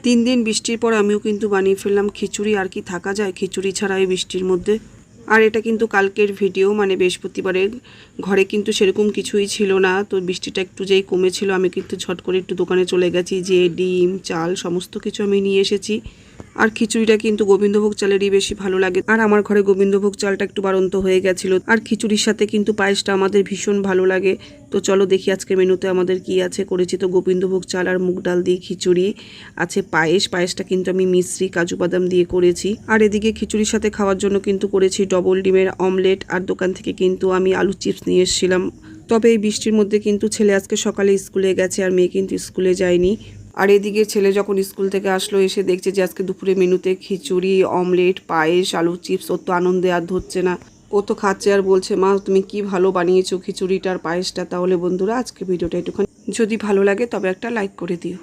3 দিন বৃষ্টির পর আমিও কিন্তু বানিয়ে ফেললাম খিচুড়ি। আর কি থাকা যায় খিচুড়ি ছাড়া এই বৃষ্টির মধ্যে। আর এটা কিন্তু কালকের ভিডিও, মানে বৃহস্পতিবারের। ঘরে কিন্তু সেরকম কিছুই ছিল না, তো বৃষ্টিটা একটু যেই কমেছিল আমি কিন্তু ঝট করে একটু দোকানে চলে গেছি, যে ডিম চাল সমস্ত কিছু আমি নিয়ে এসেছি। আর খিচুড়িটা কিন্তু গোবিন্দভোগ চালেরই বেশি ভালো লাগে, আর আমার ঘরে গোবিন্দভোগ চালটা একটু বাড়ন্ত হয়ে গেছিলো। আর খিচুড়ির সাথে কিন্তু পায়েসটা আমাদের ভীষণ ভালো লাগে। তো চলো দেখি আজকের মেনুতে আমাদের কি আছে। করেছি তো গোবিন্দভোগ চাল আর মুগ ডাল দিয়ে খিচুড়ি, আছে পায়েসটা কিন্তু আমি মিশ্রি কাজু বাদাম দিয়ে করেছি। আর এদিকে খিচুড়ির সাথে খাওয়ার জন্য কিন্তু করেছি ডবল ডিমের অমলেট, আর দোকান থেকে কিন্তু আমি আলু চিপস নিয়ে এসেছিলাম। তবে এই বৃষ্টির মধ্যে কিন্তু ছেলে আজকে সকালে স্কুলে গেছে, আর মেয়ে কিন্তু স্কুলে যায়নি। আর এদিকে ছেলে যখন স্কুল থেকে আসলো, এসে দেখছে যে আজকে দুপুরে মেনুতে খিচুড়ি, অমলেট, পায়েস, আলু চিপস। ওর তো আনন্দে আর ধরছে না, ও তো খাচ্ছে আর বলছে মা তুমি কি ভালো বানিয়েছো খিচুড়িটা আর পায়েসটা। তাহলে বন্ধুরা আজকে ভিডিওটা একটুখানি যদি ভালো লাগে তবে একটা লাইক করে দিও।